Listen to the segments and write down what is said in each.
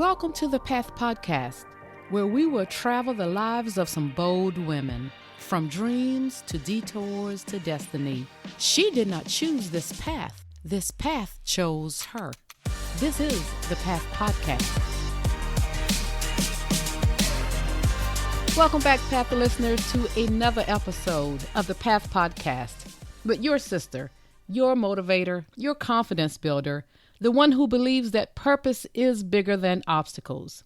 Welcome to the Path Podcast, where we will travel the lives of some bold women, from dreams to detours to destiny. She did not choose this path. This path chose her. This is the Path Podcast. Welcome back, Path listeners, to another episode of the Path Podcast with your sister, your motivator, your confidence builder, the one who believes that purpose is bigger than obstacles.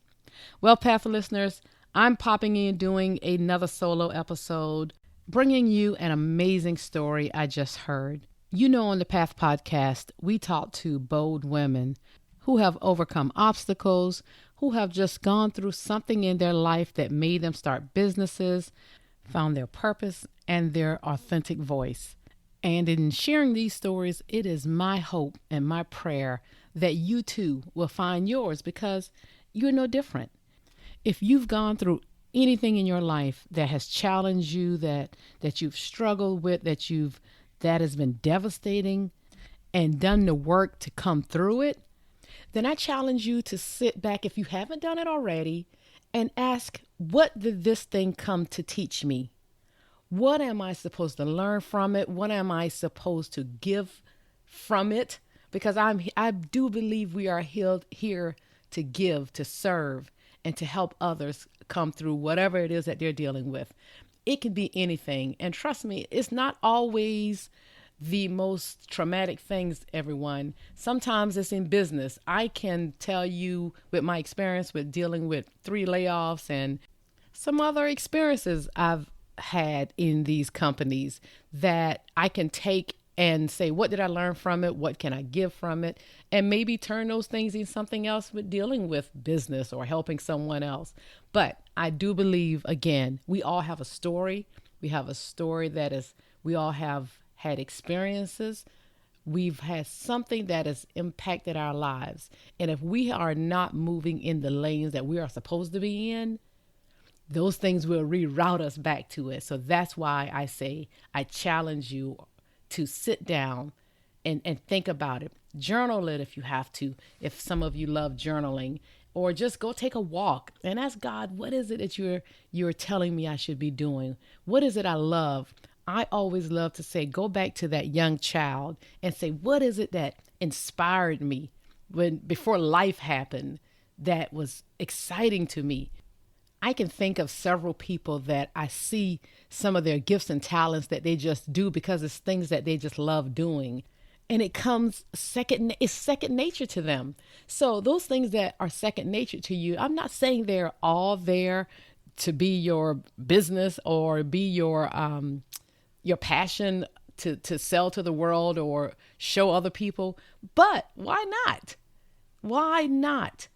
Well, Path listeners, I'm popping in doing another solo episode, bringing you an amazing story I just heard. You know, on the Path Podcast, we talk to bold women who have overcome obstacles, who have just gone through something in their life that made them start businesses, found their purpose and their authentic voice. And in sharing these stories, it is my hope and my prayer that you too will find yours, because you're no different. If you've gone through anything in your life that has challenged you, that you've struggled with, that has been devastating, and done the work to come through it, then I challenge you to sit back, if you haven't done it already, and ask, what did this thing come to teach me? What am I supposed to learn from it? What am I supposed to give from it? Because I do believe we are here to give, to serve, and to help others come through whatever it is that they're dealing with. It can be anything. And trust me, it's not always the most traumatic things, everyone. Sometimes it's in business. I can tell you with my experience with dealing with 3 layoffs and some other experiences I've had in these companies that I can take and say, what did I learn from it? What can I give from it? And maybe turn those things into something else with dealing with business or helping someone else. But I do believe, again, we all have a story. We have a story we all have had experiences. We've had something that has impacted our lives. And if we are not moving in the lanes that we are supposed to be in, those things will reroute us back to it. So that's why I say I challenge you to sit down and think about it. Journal it if you have to, if some of you love journaling, or just go take a walk and ask God, what is it that you're telling me I should be doing? What is it I love? I always love to say, go back to that young child and say, what is it that inspired me before life happened that was exciting to me? I can think of several people that I see some of their gifts and talents that they just do because it's things that they just love doing. And it comes it's second nature to them. So those things that are second nature to you, I'm not saying they're all there to be your business or be your passion to sell to the world or show other people. But why not? Why not?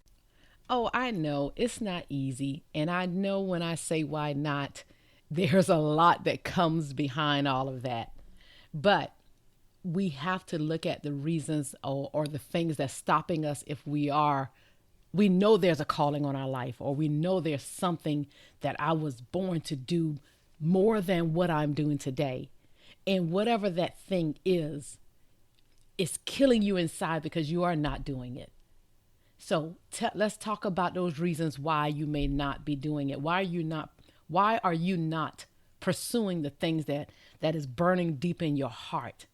Oh, I know it's not easy. And I know when I say why not, there's a lot that comes behind all of that. But we have to look at the reasons or the things that's stopping us if we know there's a calling on our life, or we know there's something that I was born to do more than what I'm doing today. And whatever that thing is, it's killing you inside because you are not doing it. So let's talk about those reasons why you may not be doing it. Why are you not pursuing the things that is burning deep in your heart?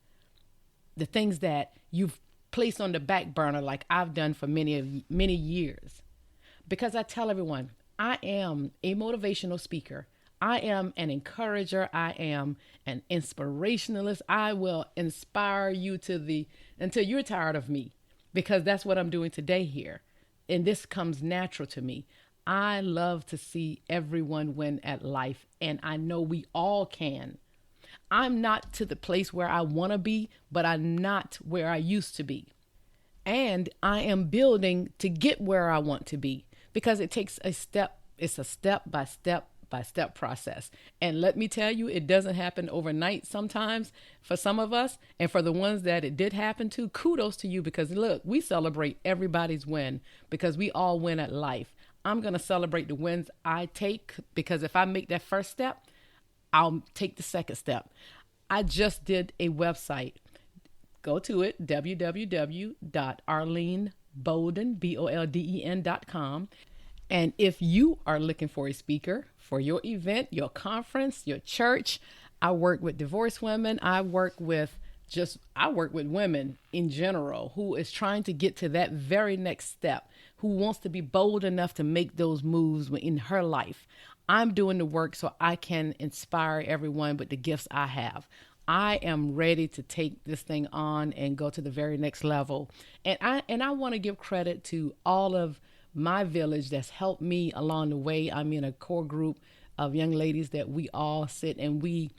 The things that you've placed on the back burner, like I've done for many years. Because I tell everyone, I am a motivational speaker. I am an encourager. I am an inspirationalist. I will inspire you until you're tired of me, because that's what I'm doing today here. And this comes natural to me. I love to see everyone win at life, and I know we all can. I'm not to the place where I want to be, but I'm not where I used to be. And I am building to get where I want to be, because it takes a step. It's a step-by-step process. And let me tell you, it doesn't happen overnight sometimes for some of us. And for the ones that it did happen to, kudos to you, because look, we celebrate everybody's win because we all win at life. I'm going to celebrate the wins I take, because if I make that first step, I'll take the second step. I just did a website. Go to it, www.arlenebyrd.com. Bolden, BOLDEN.com. And if you are looking for a speaker for your event, your conference, your church, I work with divorced women. I work with women in general who is trying to get to that very next step, who wants to be bold enough to make those moves in her life. I'm doing the work so I can inspire everyone with the gifts I have. I am ready to take this thing on and go to the very next level. And I want to give credit to all of my village that's helped me along the way. I'm in a core group of young ladies that we all sit and we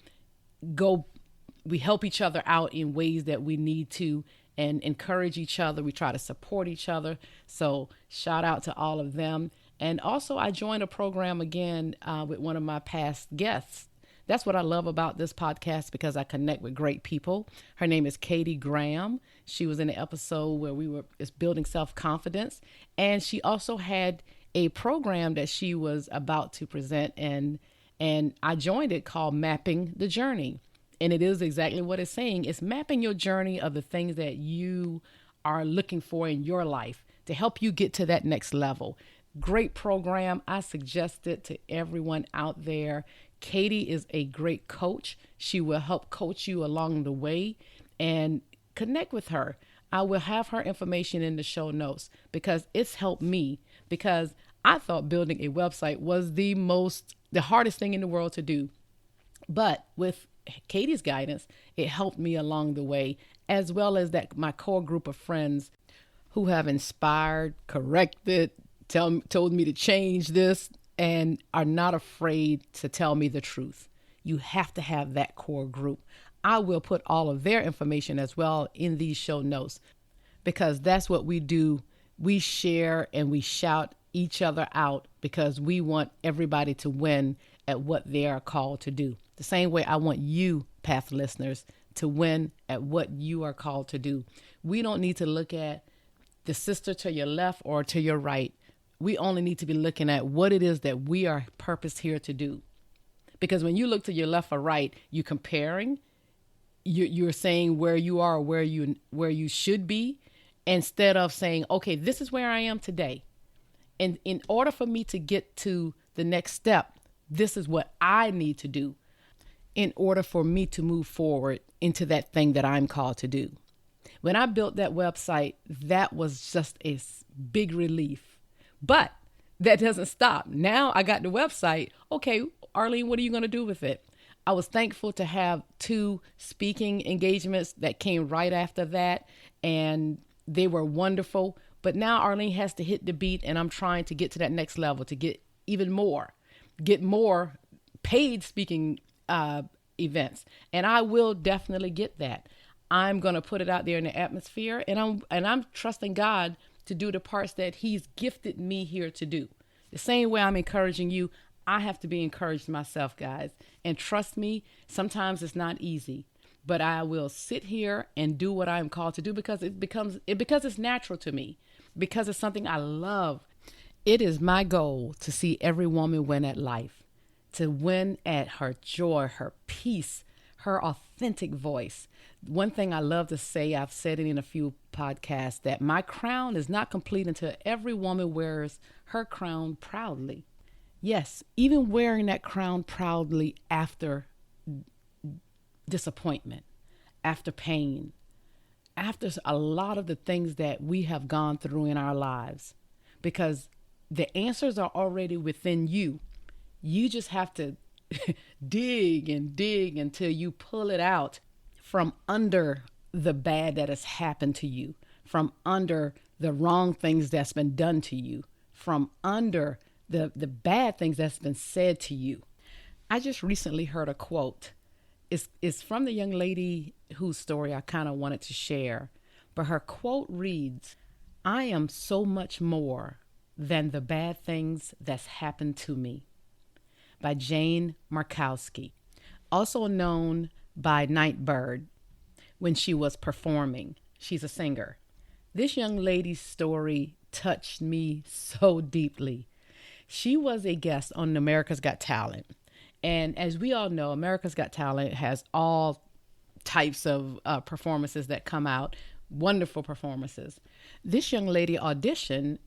help each other out in ways that we need to and encourage each other. We try to support each other. So shout out to all of them. And also I joined a program again with one of my past guests. That's what I love about this podcast, because I connect with great people. Her name is Katie Graham. She was in the episode where it's building self-confidence. And she also had a program that she was about to present, and I joined it, called Mapping the Journey. And it is exactly what it's saying. It's mapping your journey of the things that you are looking for in your life to help you get to that next level. Great program. I suggest it to everyone out there. Katie is a great coach. She will help coach you along the way, and connect with her. I will have her information in the show notes, because it's helped me, because I thought building a website was the hardest thing in the world to do. But with Katie's guidance, it helped me along the way, as well as that my core group of friends who have inspired, corrected, told me to change this, and are not afraid to tell me the truth. You have to have that core group. I will put all of their information as well in these show notes, because that's what we do. We share and we shout each other out, because we want everybody to win at what they are called to do. The same way I want you, Path listeners, to win at what you are called to do. We don't need to look at the sister to your left or to your right. We only need to be looking at what it is that we are purposed here to do. Because when you look to your left or right, you're comparing, you're saying where you are, where you should be, instead of saying, okay, this is where I am today. And in order for me to get to the next step, this is what I need to do in order for me to move forward into that thing that I'm called to do. When I built that website, that was just a big relief. But that doesn't stop. Now I got the website. Okay, Arlene, what are you going to do with it? I was thankful to have 2 speaking engagements that came right after that, and they were wonderful. But now Arlene has to hit the beat, and I'm trying to get to that next level, to get more paid speaking events. And I will definitely get that. I'm going to put it out there in the atmosphere, and I'm trusting God to do the parts that He's gifted me here to do. The same way I'm encouraging you, I have to be encouraged myself, guys. And trust me, sometimes it's not easy, but I will sit here and do what I'm called to do, because it's natural to me, because it's something I love. It is my goal to see every woman win at life, to win at her joy, her peace, her authentic voice. One thing I love to say, I've said it in a few podcasts, that my crown is not complete until every woman wears her crown proudly. Yes, even wearing that crown proudly after disappointment, after pain, after a lot of the things that we have gone through in our lives, because the answers are already within you. You just have to dig and dig until you pull it out from under the bad that has happened to you, from under the wrong things that's been done to you, from under the bad things that's been said to you. I just recently heard a quote. It's from the young lady whose story I kind of wanted to share, but her quote reads, "I am so much more than the bad things that's happened to me," by Jane Marczewski, also known by Nightbirde when she was performing. She's a singer. This young lady's story touched me so deeply. She was a guest on America's Got Talent. And as we all know, America's Got Talent has all types of performances that come out. wonderful performances. This young lady auditioned,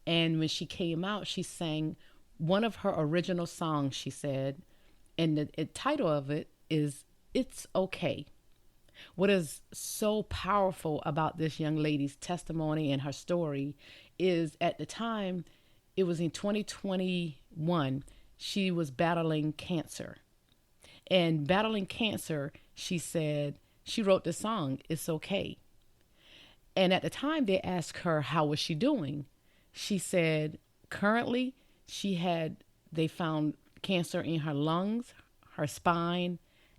and when she came out, she sang one of her original songs, she said, and the title of it is It's Okay. What is so powerful about this young lady's testimony and her story is at the time, it was in 2021, she was battling cancer. And battling cancer, she said, she wrote the song, It's Okay. And at the time they asked her, how was she doing? She said, currently they found cancer in her lungs, her spine,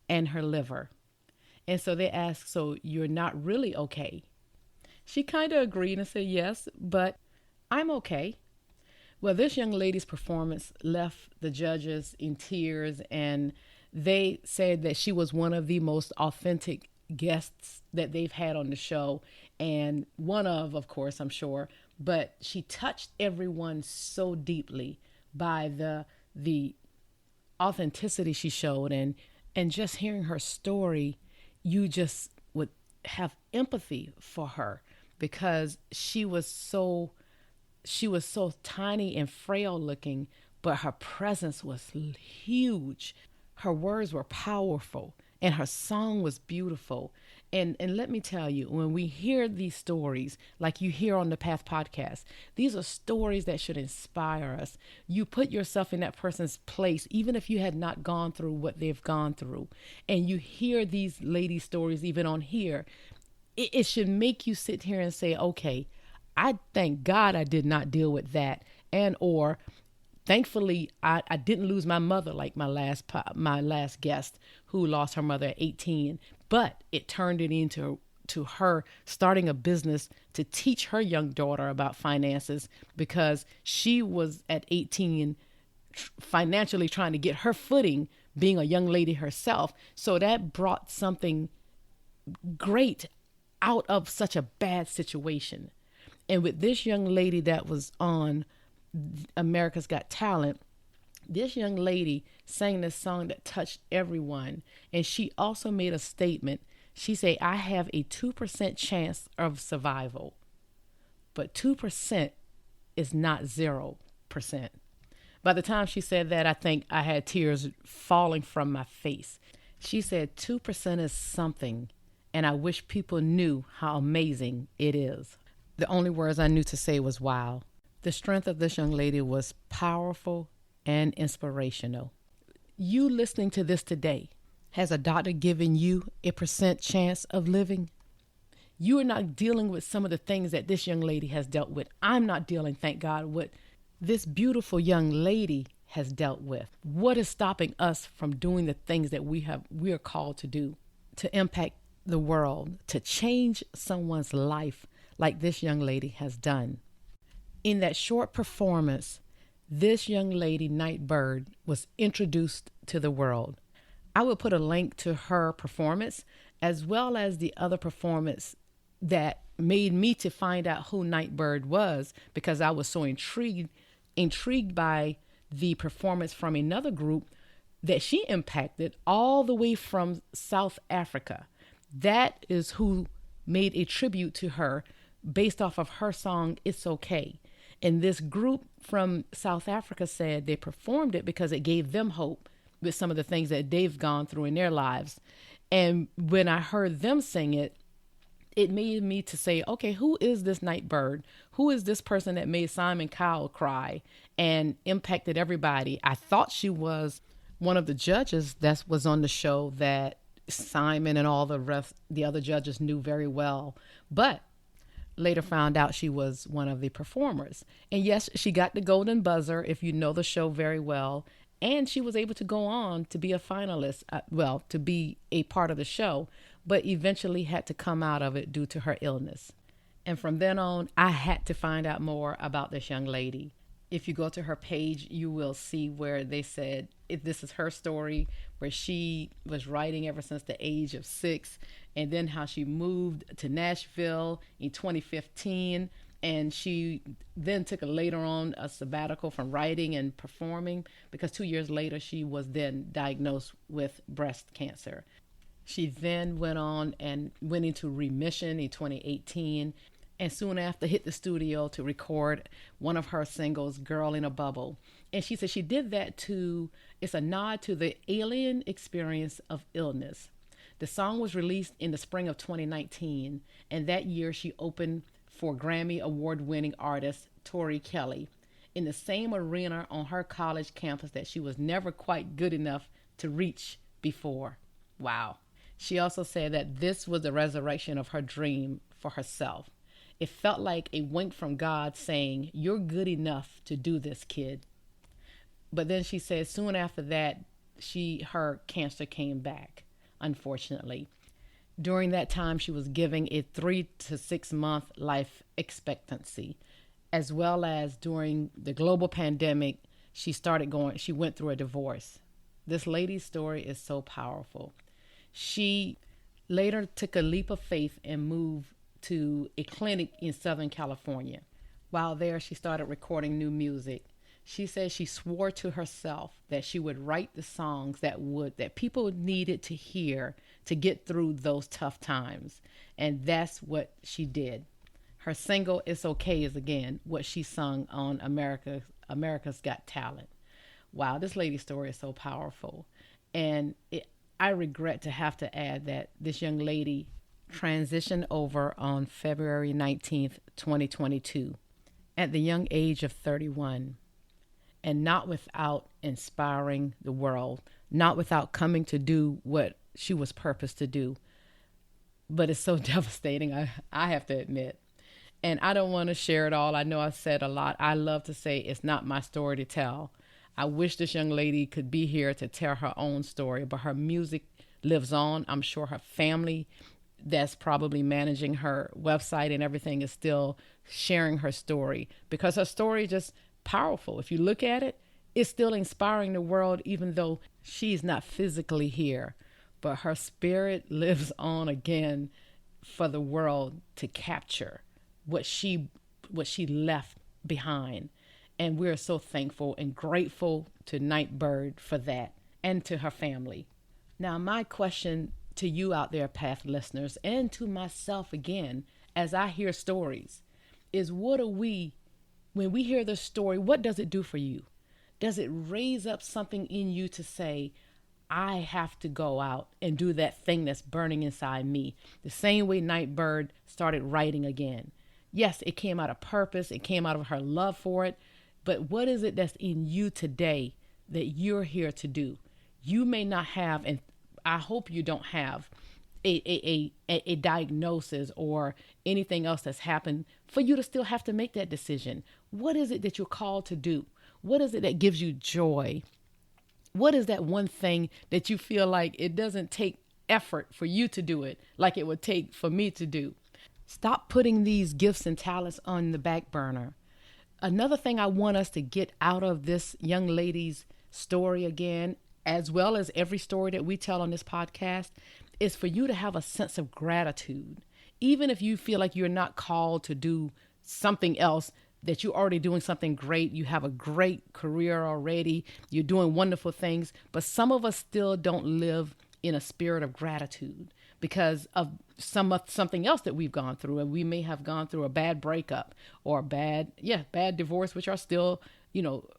and her liver. And so they asked, so you're not really okay? She kind of agreed and said, yes, but I'm okay. Well, this young lady's performance left the judges in tears, and they said that she was one of the most authentic guests that they've had on the show. And one of course, I'm sure, but she touched everyone so deeply by the authenticity she showed, and just hearing her story, you just would have empathy for her because she was so tiny and frail looking, but her presence was huge. Her words were powerful and her song was beautiful. And let me tell you, when we hear these stories, like you hear on the Path podcast, these are stories that should inspire us. You put yourself in that person's place, even if you had not gone through what they've gone through, and you hear these ladies' stories even on here, it should make you sit here and say, okay, I thank God I did not deal with that. And or thankfully, I didn't lose my mother like my last guest who lost her mother at 18, but it turned it into her starting a business to teach her young daughter about finances because she was at 18 financially trying to get her footing being a young lady herself. So that brought something great out of such a bad situation. And with this young lady that was on America's Got Talent, this young lady sang this song that touched everyone. And she also made a statement. She said, I have a 2% chance of survival, but 2% is not 0%. By the time she said that, I think I had tears falling from my face. She said, 2% is something, and I wish people knew how amazing it is. The only words I knew to say was, wow. The strength of this young lady was powerful and inspirational. You listening to this today, has a doctor given you a % chance of living? You are not dealing with some of the things that this young lady has dealt with. I'm not dealing, thank God, with this beautiful young lady has dealt with. What is stopping us from doing the things that we are called to do, to impact the world, to change someone's life like this young lady has done? In that short performance, this young lady, Nightbirde, was introduced to the world. I will put a link to her performance as well as the other performance that made me to find out who Nightbirde was, because I was so intrigued by the performance from another group that she impacted all the way from South Africa. That is who made a tribute to her based off of her song, It's Okay. And this group from South Africa said they performed it because it gave them hope with some of the things that they've gone through in their lives. And when I heard them sing it, it made me to say, okay, who is this Nightbirde? Who is this person that made Simon Cowell cry and impacted everybody? I thought she was one of the judges that was on the show that Simon and all the other judges knew very well, but later found out she was one of the performers. And yes, she got the golden buzzer, if you know the show very well, and she was able to go on to be a finalist, to be a part of the show, but eventually had to come out of it due to her illness. And from then on, I had to find out more about this young lady. If you go to her page, you will see where they said this is her story, where she was writing ever since the age of 6, and then how she moved to Nashville in 2015. And she then took later on a sabbatical from writing and performing because 2 years later she was then diagnosed with breast cancer. She then went on and went into remission in 2018, and soon after hit the studio to record one of her singles, Girl in a Bubble. And she said she did that it's a nod to the alien experience of illness. The song was released in the spring of 2019, and that year she opened for Grammy award winning artist Tori Kelly in the same arena on her college campus that she was never quite good enough to reach before. Wow. She also said that this was the resurrection of her dream for herself. It felt like a wink from God saying, "You're good enough to do this, kid." But then she said soon after that, her cancer came back, unfortunately. During that time, she was giving a 3 to 6 month life expectancy, as well as during the global pandemic, she went through a divorce. This lady's story is so powerful. She later took a leap of faith and moved to a clinic in Southern California. While there, she started recording new music. She says she swore to herself that she would write the songs that people needed to hear to get through those tough times. And that's what she did. Her single "It's Okay" is again what she sung on America's Got Talent. Wow, this lady's story is so powerful. And I regret to have to add that this young lady transitioned over on February 19th, 2022, at the young age of 31. And not without inspiring the world, not without coming to do what she was purposed to do. But it's so devastating, I have to admit. And I don't want to share it all. I know I've said a lot. I love to say it's not my story to tell. I wish this young lady could be here to tell her own story, but her music lives on. I'm sure her family that's probably managing her website and everything is still sharing her story, because her story is just powerful. If you look at it, it's still inspiring the world, even though she's not physically here. But her spirit lives on again for the world to capture what she left behind. And we're so thankful and grateful to Nightbirde for that, and to her family. Now, my question to you out there, Path listeners, and to myself again, as I hear stories, is when we hear this story, what does it do for you? Does it raise up something in you to say, I have to go out and do that thing that's burning inside me? The same way Nightbirde started writing again. Yes, it came out of purpose. It came out of her love for it. But what is it that's in you today that you're here to do? You may not have, and I hope you don't have, a diagnosis or anything else that's happened for you to still have to make that decision. What is it that you're called to do? What is it that gives you joy? What is that one thing that you feel like it doesn't take effort for you to do it like it would take for me to do? Stop putting these gifts and talents on the back burner. Another thing I want us to get out of this young lady's story again, as well as every story that we tell on this podcast, is for you to have a sense of gratitude. Even if you feel like you're not called to do something else, that you're already doing something great, you have a great career already, you're doing wonderful things, but some of us still don't live in a spirit of gratitude because of something else that we've gone through. And we may have gone through a bad breakup or a bad divorce, which are still,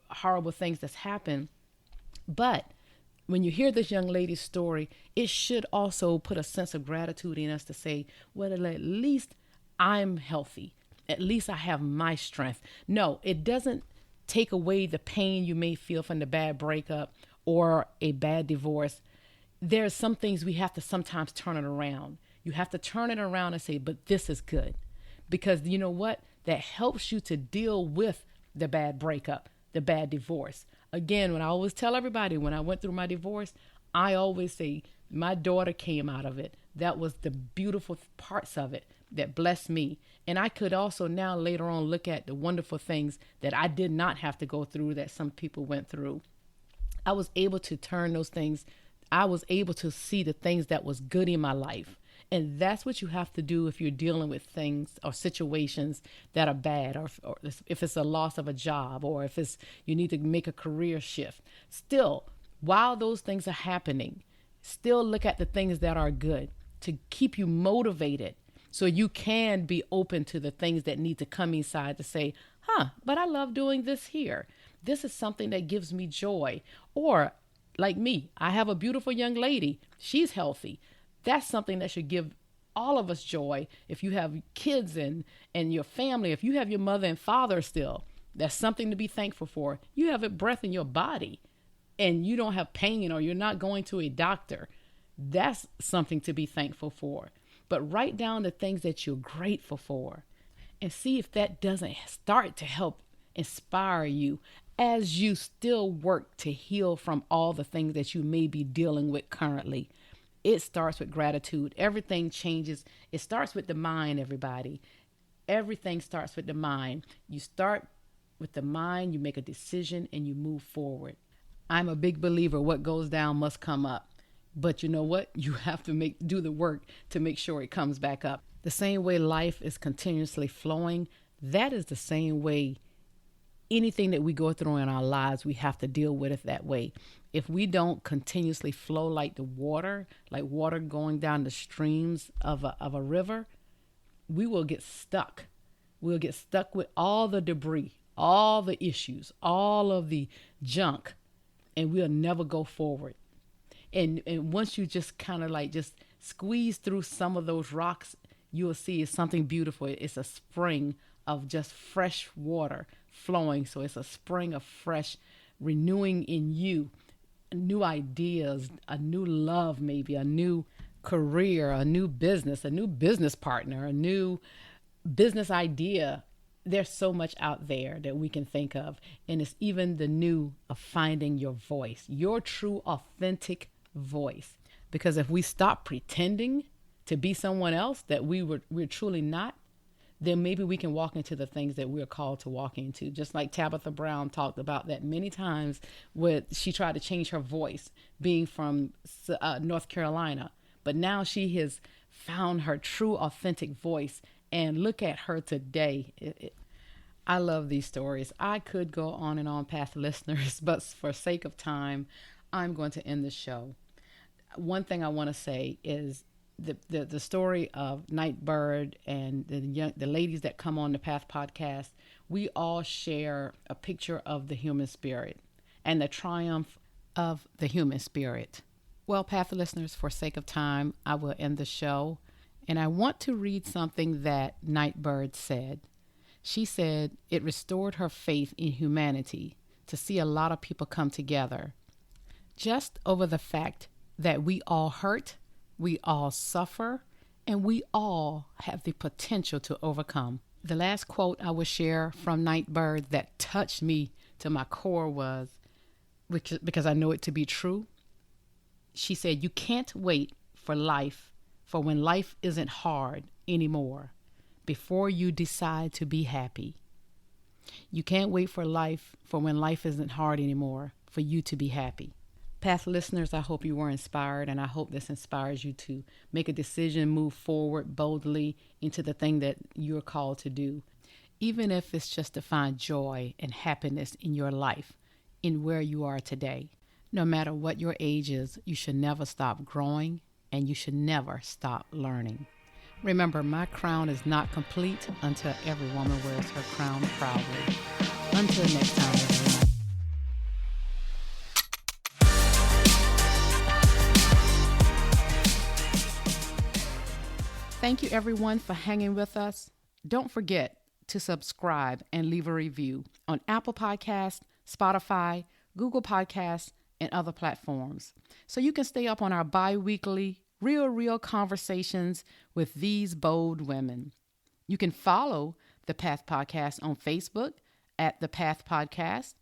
horrible things that's happened. But when you hear this young lady's story, it should also put a sense of gratitude in us to say, well, at least I'm healthy. At least I have my strength. No, it doesn't take away the pain you may feel from the bad breakup or a bad divorce. There are some things we have to sometimes turn it around. You have to turn it around and say, but this is good. Because you know what? That helps you to deal with the bad breakup, the bad divorce. Again, when I always tell everybody, when I went through my divorce, I always say my daughter came out of it. That was the beautiful parts of it that blessed me. And I could also now later on look at the wonderful things that I did not have to go through that some people went through. I was able to turn those things. I was able to see the things that was good in my life. And that's what you have to do if you're dealing with things or situations that are bad, or if it's a loss of a job, or if you need to make a career shift. Still, while those things are happening, Still look at the things that are good to keep you motivated so you can be open to the things that need to come inside to say, but I love doing this here. This is something that gives me joy. Or like me, I have a beautiful young lady. She's healthy. That's something that should give all of us joy. If you have kids and your family, if you have your mother and father still, that's something to be thankful for. You have a breath in your body and you don't have pain, or you're not going to a doctor. That's something to be thankful for. But write down the things that you're grateful for and see if that doesn't start to help inspire you as you still work to heal from all the things that you may be dealing with currently. It starts with gratitude. Everything changes. It starts with the mind, everybody. Everything starts with the mind. You start with the mind, you make a decision, and you move forward. I'm a big believer what goes down must come up. But you know what? You have to do the work to make sure it comes back up. The same way life is continuously flowing, that is the same way anything that we go through in our lives, we have to deal with it that way. If we don't continuously flow like water going down the streams of a river, we will get stuck. We'll get stuck with all the debris, all the issues, all of the junk, and we'll never go forward. And once you just kind of just squeeze through some of those rocks, you'll see it's something beautiful. It's a spring of just fresh water flowing. So it's a spring of fresh renewing in you, new ideas, a new love, maybe a new career, a new business partner, a new business idea. There's so much out there that we can think of. And it's even the new of finding your voice, your true, authentic voice. Because if we stop pretending to be someone else that we're truly not, then maybe we can walk into the things that we're called to walk into. Just like Tabitha Brown talked about that many times, where she tried to change her voice, being from North Carolina. But now she has found her true, authentic voice. And look at her today. I love these stories. I could go on and on, past listeners, but for sake of time, I'm going to end the show. One thing I want to say is the story of Nightbirde and the ladies that come on the Path podcast. We all share a picture of the human spirit and the triumph of the human spirit. Well, Path listeners, for sake of time, I will end the show. And I want to read something that Nightbirde said. She said it restored her faith in humanity to see a lot of people come together just over the fact that we all hurt, we all suffer, and we all have the potential to overcome. The last quote I will share from Nightbirde that touched me to my core was, because I know it to be true, she said, "You can't wait for when life isn't hard anymore before you decide to be happy." You can't wait for when life isn't hard anymore for you to be happy. Past listeners, I hope you were inspired, and I hope this inspires you to make a decision, move forward boldly into the thing that you're called to do, even if it's just to find joy and happiness in your life, in where you are today. No matter what your age is, you should never stop growing, and you should never stop learning. Remember, my crown is not complete until every woman wears her crown proudly. Until next time, everyone. Thank you, everyone, for hanging with us. Don't forget to subscribe and leave a review on Apple Podcasts, Spotify, Google Podcasts, and other platforms, so you can stay up on our bi-weekly real conversations with these bold women. You can follow the Path Podcast on Facebook at the Path Podcast,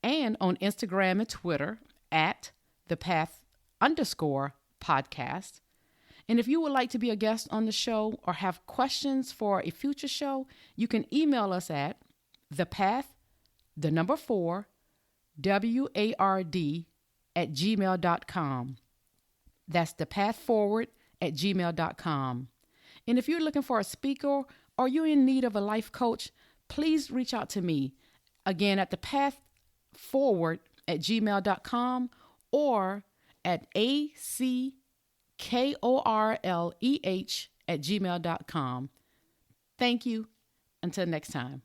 and on Instagram and Twitter at the Path_podcast. And if you would like to be a guest on the show or have questions for a future show, you can email us at thepath4ward@gmail.com. That's thepathforward@gmail.com. And if you're looking for a speaker or you're in need of a life coach, please reach out to me. Again, at thepathforward@gmail.com or at ackorleh@gmail.com. Thank you. Until next time.